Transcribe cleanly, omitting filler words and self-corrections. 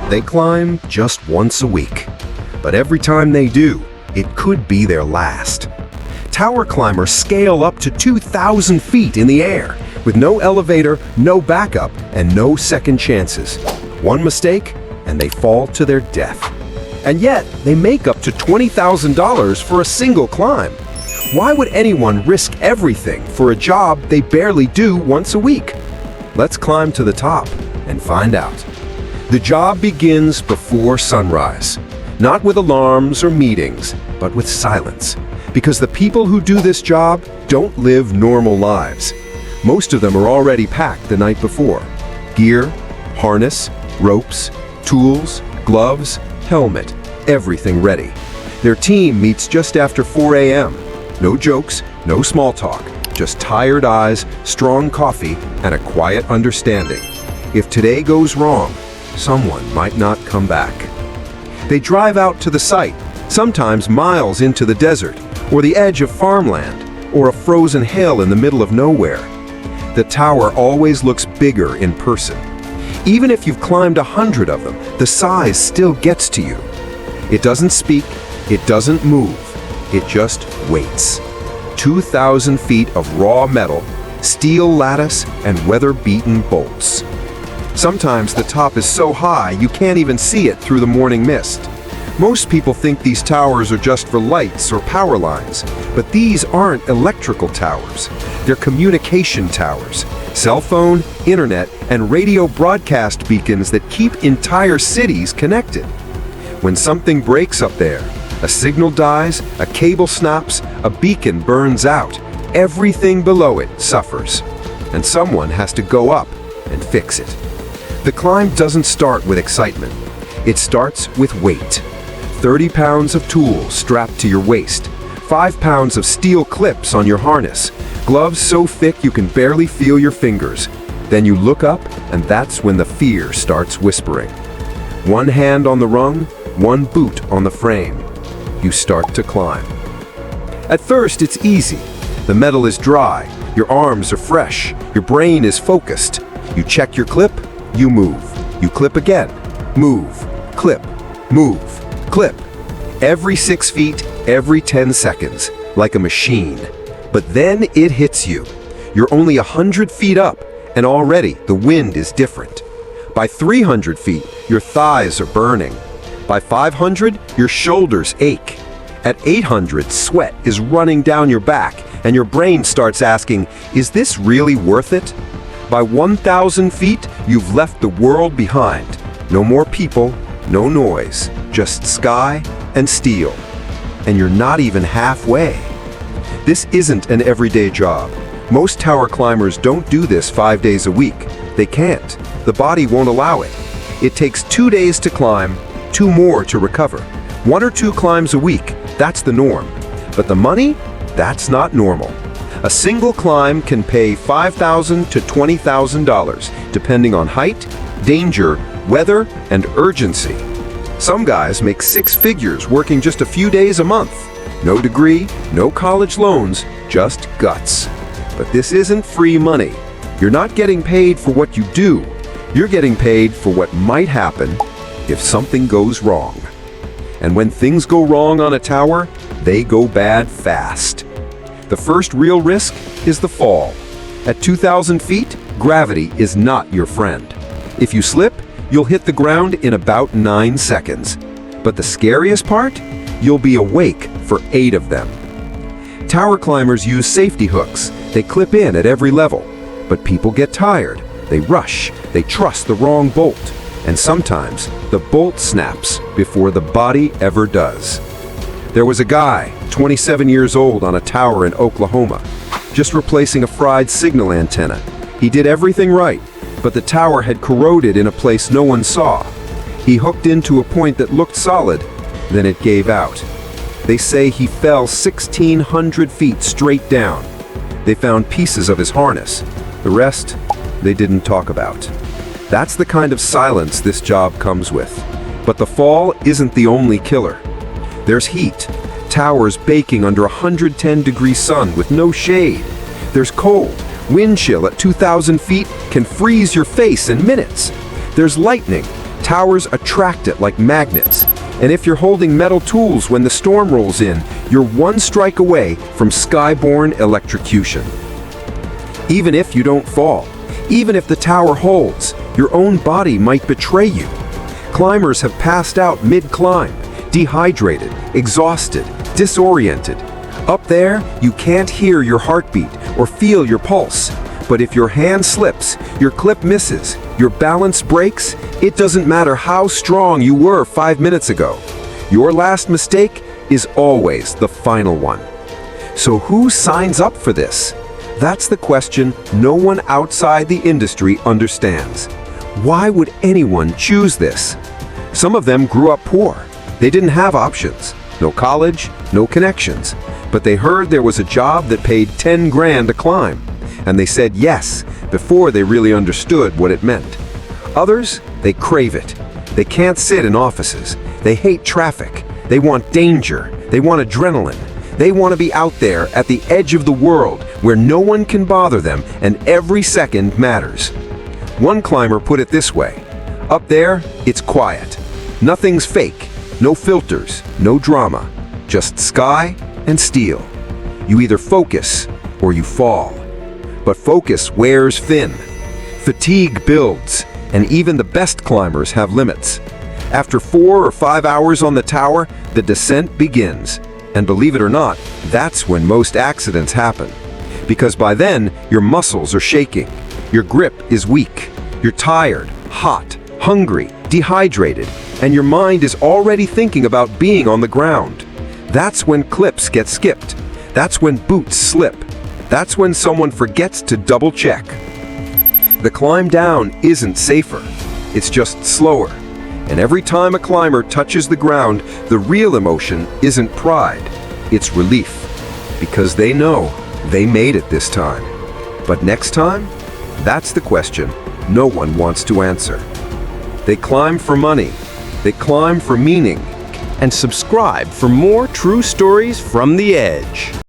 They climb just once a week. But every time they do, it could be their last. Tower climbers scale up to 2,000 feet in the air, with no elevator, no backup, and no second chances. One mistake, and they fall to their death. And yet, they make up to $20,000 for a single climb. Why would anyone risk everything for a job they barely do once a week? Let's climb to the top and find out. The job begins before sunrise, not with alarms or meetings, but with silence. Because the people who do this job don't live normal lives. Most of them are already packed the night before. Gear, harness, ropes, tools, gloves, helmet, everything ready. Their team meets just after 4 a.m. No jokes, no small talk, just tired eyes, strong coffee, and a quiet understanding. If today goes wrong, someone might not come back. They drive out to the site, sometimes miles into the desert, or the edge of farmland, or a frozen hill in the middle of nowhere. The tower always looks bigger in person. Even if you've climbed 100 of them, the size still gets to you. It doesn't speak, it doesn't move, it just waits. 2,000 feet of raw metal, steel lattice, and weather-beaten bolts. Sometimes the top is so high you can't even see it through the morning mist. Most people think these towers are just for lights or power lines, but these aren't electrical towers. They're communication towers, cell phone, internet, and radio broadcast beacons that keep entire cities connected. When something breaks up there, a signal dies, a cable snaps, a beacon burns out, everything below it suffers. And someone has to go up and fix it. The climb doesn't start with excitement. It starts with weight. 30 pounds of tools strapped to your waist, 5 pounds of steel clips on your harness, gloves so thick you can barely feel your fingers. Then you look up, and that's when the fear starts whispering. One hand on the rung, one boot on the frame. You start to climb. At first, it's easy. The metal is dry, your arms are fresh, your brain is focused. You check your clip, you move. You clip again, move, clip, move, clip. Every 6 feet, every 10 seconds, like a machine. But then it hits you. You're only 100 feet up, and already the wind is different. By 300 feet, your thighs are burning. By 500, your shoulders ache. At 800, sweat is running down your back, and your brain starts asking, is this really worth it? By 1,000 feet, you've left the world behind. No more people, no noise, just sky and steel. And you're not even halfway. This isn't an everyday job. Most tower climbers don't do this 5 days a week. They can't. The body won't allow it. It takes 2 days to climb, 2 more to recover. 1 or 2 climbs a week, that's the norm. But the money? That's not normal. A single climb can pay $5,000 to $20,000, depending on height, danger, weather, and urgency. Some guys make 6 figures working just a few days a month. No degree, no college loans, just guts. But this isn't free money. You're not getting paid for what you do. You're getting paid for what might happen if something goes wrong. And when things go wrong on a tower, they go bad fast. The first real risk is the fall. At 2,000 feet, gravity is not your friend. If you slip, you'll hit the ground in about 9 seconds. But the scariest part? You'll be awake for 8 of them. Tower climbers use safety hooks. They clip in at every level. But people get tired. They rush. They trust the wrong bolt. And sometimes the bolt snaps before the body ever does. There was a guy, 27 years old, on a tower in Oklahoma, just replacing a fried signal antenna. He did everything right, but the tower had corroded in a place no one saw. He hooked into a point that looked solid, then it gave out. They say he fell 1,600 feet straight down. They found pieces of his harness. The rest, they didn't talk about. That's the kind of silence this job comes with. But the fall isn't the only killer. There's heat, towers baking under 110-degree sun with no shade. There's cold, wind chill at 2,000 feet can freeze your face in minutes. There's lightning, Towers attract it like magnets. And if you're holding metal tools when the storm rolls in, you're one strike away from skyborne electrocution. Even if you don't fall, even if the tower holds, your own body might betray you. Climbers have passed out mid-climb, dehydrated, exhausted, disoriented. Up there, you can't hear your heartbeat or feel your pulse. But if your hand slips, your clip misses, your balance breaks, it doesn't matter how strong you were 5 minutes ago. Your last mistake is always the final one. So who signs up for this? That's the question no one outside the industry understands. Why would anyone choose this? Some of them grew up poor. They didn't have options. No college, no connections. But they heard there was a job that paid 10 grand to climb. And they said yes before they really understood what it meant. Others, they crave it. They can't sit in offices. They hate traffic. They want danger. They want adrenaline. They want to be out there at the edge of the world where no one can bother them and every second matters. One climber put it this way: up there, it's quiet. Nothing's fake. No filters, no drama. Just sky and steel. You either focus or you fall. But focus wears thin. Fatigue builds, and even the best climbers have limits. After 4 or 5 hours on the tower, the descent begins. And believe it or not, that's when most accidents happen. Because by then, your muscles are shaking. Your grip is weak. You're tired, hot, hungry, dehydrated, and your mind is already thinking about being on the ground. That's when clips get skipped. That's when boots slip. That's when someone forgets to double check. The climb down isn't safer. It's just slower. And every time a climber touches the ground, the real emotion isn't pride. It's relief. Because they know they made it this time. But next time? That's the question no one wants to answer. They climb for money. They climb for meaning. And subscribe for more true stories from the edge.